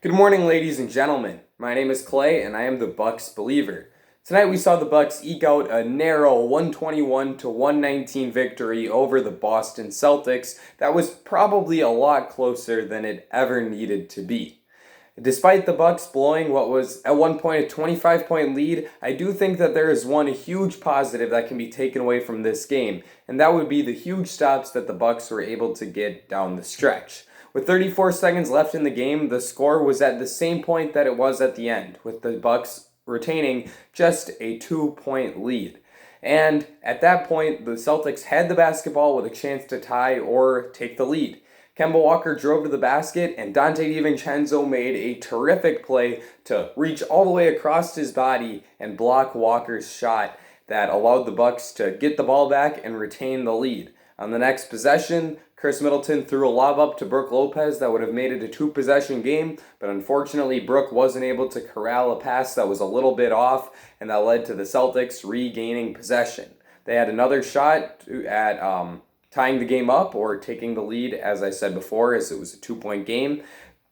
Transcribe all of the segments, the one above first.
Good morning, ladies and gentlemen. My name is Clay, and I am the Bucks believer. Tonight we saw the Bucks eke out a narrow 121 to 119 victory over the Boston Celtics that was probably a lot closer than it ever needed to be. Despite the Bucks blowing what was at one point a 25-point lead, I do think that there is one huge positive that can be taken away from this game, and that would be the huge stops that the Bucks were able to get down the stretch. With 34 seconds left in the game, the score was at the same point that it was at the end, with the Bucks retaining just a 2-point lead. And at that point, the Celtics had the basketball with a chance to tie or take the lead. Kemba Walker drove to the basket, and Dante Divincenzo made a terrific play to reach all the way across his body and block Walker's shot that allowed the Bucks to get the ball back and retain the lead. On the next possession, Chris Middleton threw a lob up to Brooke Lopez that would have made it a two-possession game, but unfortunately Brooke wasn't able to corral a pass that was a little bit off, and that led to the Celtics regaining possession. They had another shot at tying the game up or taking the lead, as I said before, as it was a 2-point game.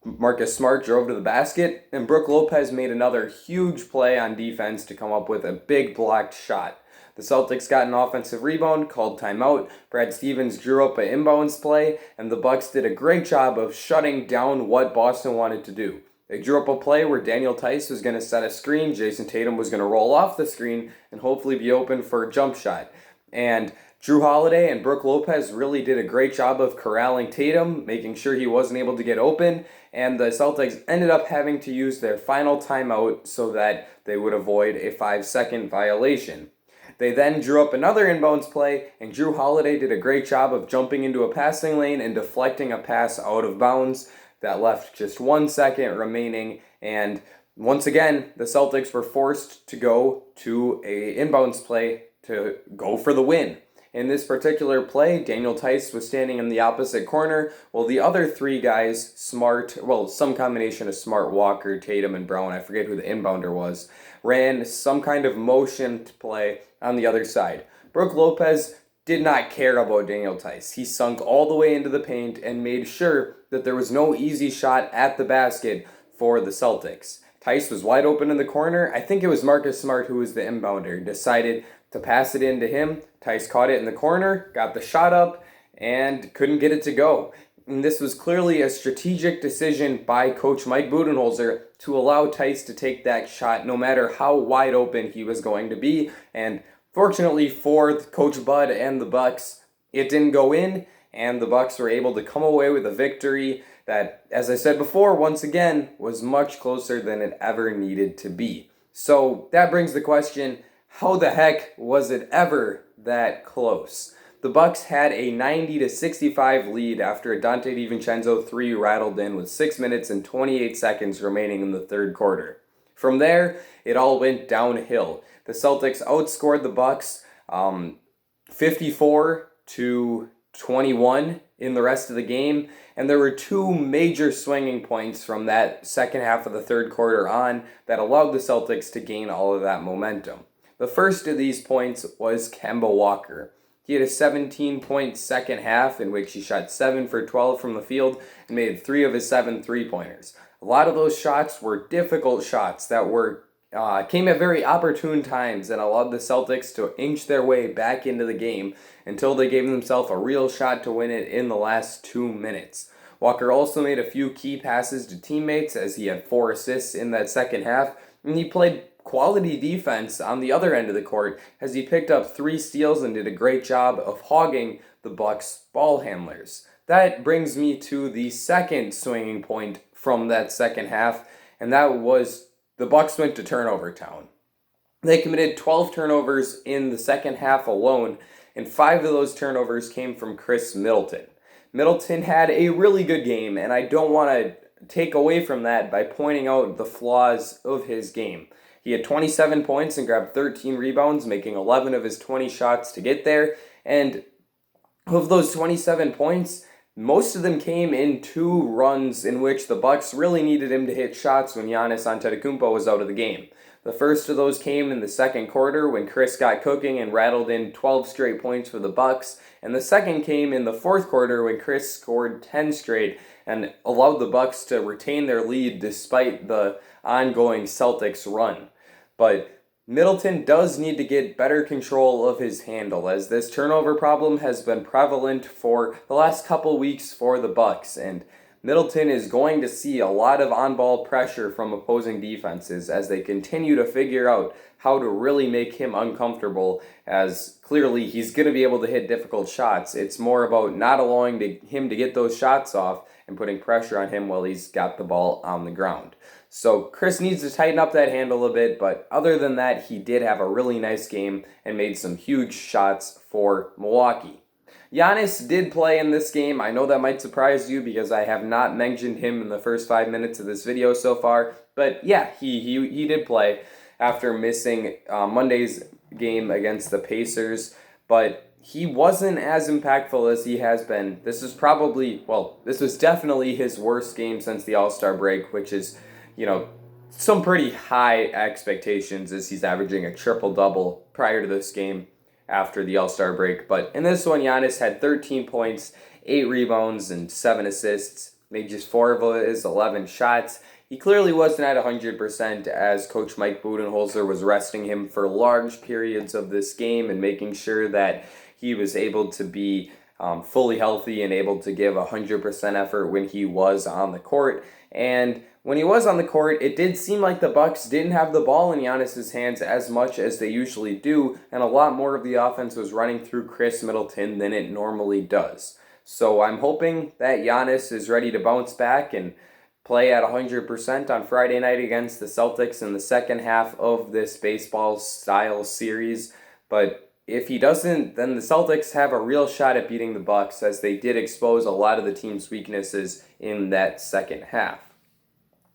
Marcus Smart drove to the basket, and Brooke Lopez made another huge play on defense to come up with a big blocked shot. The Celtics got an offensive rebound, called timeout. Brad Stevens drew up an inbounds play, and the Bucks did a great job of shutting down what Boston wanted to do. They drew up a play where Daniel Theis was going to set a screen, Jason Tatum was going to roll off the screen, and hopefully be open for a jump shot. And Jrue Holiday and Brooke Lopez really did a great job of corralling Tatum, making sure he wasn't able to get open, and the Celtics ended up having to use their final timeout so that they would avoid a 5-second violation. They then drew up another inbounds play, and Jrue Holiday did a great job of jumping into a passing lane and deflecting a pass out of bounds that left just 1 second remaining, and once again, the Celtics were forced to go to a inbounds play to go for the win. In this particular play, Daniel Theis was standing in the opposite corner, while the other three guys, some combination of Smart, Walker, Tatum, and Brown, I forget who the inbounder was, ran some kind of motion play on the other side. Brooke Lopez did not care about Daniel Theis. He sunk all the way into the paint and made sure that there was no easy shot at the basket for the Celtics. Theis was wide open in the corner. I think it was Marcus Smart who was the inbounder, decided to pass it in to him. Theis caught it in the corner, got the shot up, and couldn't get it to go. And this was clearly a strategic decision by Coach Mike Budenholzer to allow Theis to take that shot no matter how wide open he was going to be. And fortunately for Coach Bud and the Bucks, it didn't go in, and the Bucks were able to come away with a victory that, as I said before, once again, was much closer than it ever needed to be. So that brings the question, how the heck was it ever that close? The Bucks had a 90-65 lead after a Dante Divincenzo 3 rattled in with 6 minutes and 28 seconds remaining in the third quarter. From there, it all went downhill. The Celtics outscored the Bucks 54-21 in the rest of the game, and there were two major swinging points from that second half of the third quarter on that allowed the Celtics to gain all of that momentum. The first of these points was Kemba Walker. He had a 17-point second half in which he shot 7 for 12 from the field and made 3 of his 7 three-pointers. A lot of those shots were difficult shots that came at very opportune times and allowed the Celtics to inch their way back into the game until they gave themselves a real shot to win it in the last 2 minutes. Walker also made a few key passes to teammates as he had 4 assists in that second half, and he played quality defense on the other end of the court as he picked up 3 steals and did a great job of hogging the Bucks' ball handlers. That brings me to the second swinging point from that second half, and that was the Bucks went to turnover town. They committed 12 turnovers in the second half alone, and 5 of those turnovers came from Chris Middleton. Middleton had a really good game, and I don't want to take away from that by pointing out the flaws of his game. He had 27 points and grabbed 13 rebounds, making 11 of his 20 shots to get there. And of those 27 points, most of them came in 2 runs in which the Bucks really needed him to hit shots when Giannis Antetokounmpo was out of the game. The first of those came in the second quarter when Chris got cooking and rattled in 12 straight points for the Bucks, and the second came in the fourth quarter when Chris scored 10 straight and allowed the Bucks to retain their lead despite the ongoing Celtics run. But Middleton does need to get better control of his handle, as this turnover problem has been prevalent for the last couple weeks for the Bucks, and Middleton is going to see a lot of on-ball pressure from opposing defenses as they continue to figure out how to really make him uncomfortable, as clearly he's going to be able to hit difficult shots. It's more about not allowing him to get those shots off and putting pressure on him while he's got the ball on the ground. So Chris needs to tighten up that handle a bit, but other than that, he did have a really nice game and made some huge shots for Milwaukee. Giannis did play in this game. I know that might surprise you because I have not mentioned him in the first 5 minutes of this video so far, but yeah, he did play after missing Monday's game against the Pacers, but he wasn't as impactful as he has been. This was definitely his worst game since the All-Star break, which is, some pretty high expectations, as he's averaging a triple-double prior to this game after the All-Star break. But in this one, Giannis had 13 points, 8 rebounds, and 7 assists, made just 4 of his 11 shots. He clearly wasn't at 100%, as Coach Mike Budenholzer was resting him for large periods of this game and making sure that he was able to be fully healthy and able to give 100% effort when he was on the court. And when he was on the court, it did seem like the Bucks didn't have the ball in Giannis's hands as much as they usually do, and a lot more of the offense was running through Chris Middleton than it normally does. So I'm hoping that Giannis is ready to bounce back and play at 100% on Friday night against the Celtics in the second half of this baseball-style series. But if he doesn't, then the Celtics have a real shot at beating the Bucks, as they did expose a lot of the team's weaknesses in that second half.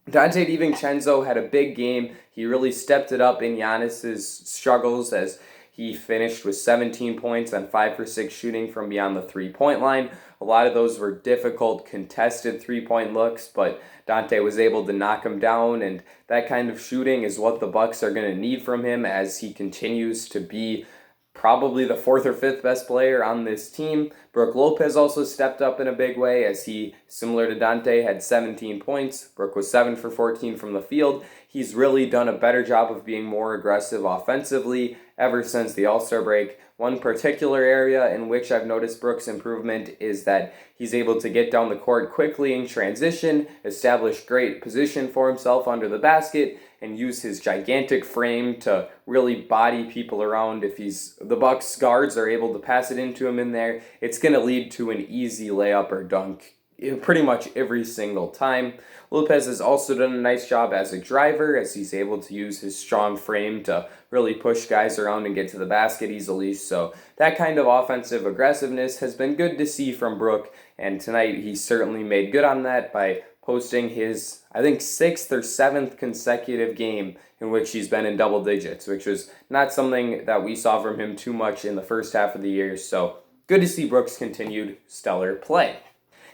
Dante Divincenzo had a big game. He really stepped it up in Giannis's struggles, as he finished with 17 points on 5 for 6 shooting from beyond the three-point line. A lot of those were difficult, contested three-point looks, but Dante was able to knock him down, and that kind of shooting is what the Bucks are going to need from him as he continues to be probably the 4th or 5th best player on this team. Brooke Lopez also stepped up in a big way, as he, similar to Dante, had 17 points. Brooke was 7 for 14 from the field. He's really done a better job of being more aggressive offensively ever since the All-Star break. One particular area in which I've noticed Brooks' improvement is that he's able to get down the court quickly in transition, establish great position for himself under the basket, and use his gigantic frame to really body people around. If the Bucks guards are able to pass it into him in there, it's going to lead to an easy layup or dunk pretty much every single time. Lopez has also done a nice job as a driver, as he's able to use his strong frame to really push guys around and get to the basket easily. So that kind of offensive aggressiveness has been good to see from Brooke, and tonight he certainly made good on that by posting his, I think, 6th or 7th consecutive game in which he's been in double digits, which was not something that we saw from him too much in the first half of the year. So good to see Brooks' continued stellar play.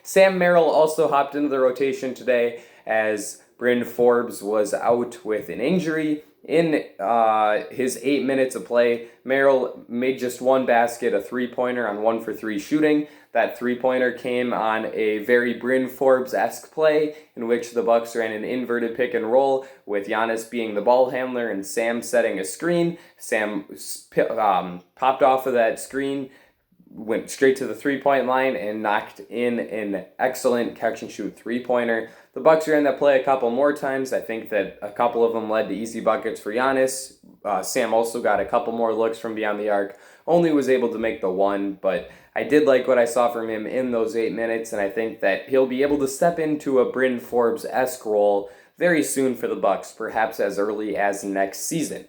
Sam Merrill also hopped into the rotation today, as Bryn Forbes was out with an injury. In his 8 minutes of play, Merrill made just 1 basket, a three-pointer on 1 for 3 shooting. That three-pointer came on a very Bryn Forbes-esque play in which the Bucks ran an inverted pick and roll, with Giannis being the ball handler and Sam setting a screen. Sam popped off of that screen, went straight to the three-point line, and knocked in an excellent catch-and-shoot three-pointer. The Bucks ran that play a couple more times. I think that a couple of them led to easy buckets for Giannis. Sam also got a couple more looks from beyond the arc. Only was able to make the one, but I did like what I saw from him in those 8 minutes, and I think that he'll be able to step into a Bryn Forbes-esque role very soon for the Bucks, perhaps as early as next season.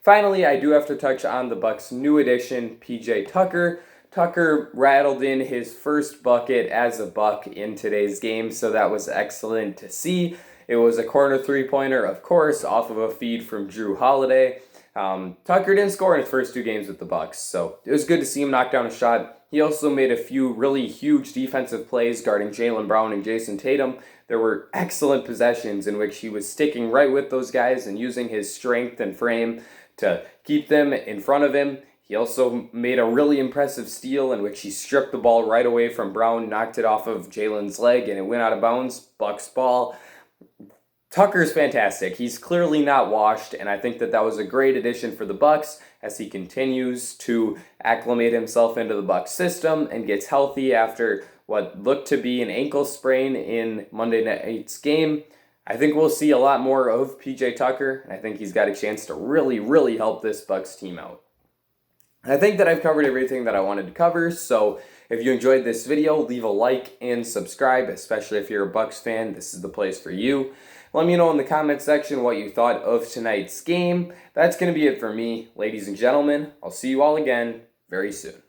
Finally, I do have to touch on the Bucks' new addition, PJ Tucker. Tucker rattled in his first bucket as a Buck in today's game, so that was excellent to see. It was a corner three-pointer, of course, off of a feed from Drew Holiday. Tucker didn't score in his first 2 games with the Bucks, so it was good to see him knock down a shot. He also made a few really huge defensive plays guarding Jaylen Brown and Jason Tatum. There were excellent possessions in which he was sticking right with those guys and using his strength and frame to keep them in front of him. He also made a really impressive steal in which he stripped the ball right away from Brown, knocked it off of Jalen's leg, and it went out of bounds. Bucks ball. Tucker's fantastic. He's clearly not washed, and I think that that was a great addition for the Bucks as he continues to acclimate himself into the Bucks system and gets healthy after what looked to be an ankle sprain in Monday night's game. I think we'll see a lot more of PJ Tucker, and I think he's got a chance to really, really help this Bucks team out. I think that I've covered everything that I wanted to cover, so if you enjoyed this video, leave a like and subscribe, especially if you're a Bucks fan. This is the place for you. Let me know in the comment section what you thought of tonight's game. That's going to be it for me, ladies and gentlemen. I'll see you all again very soon.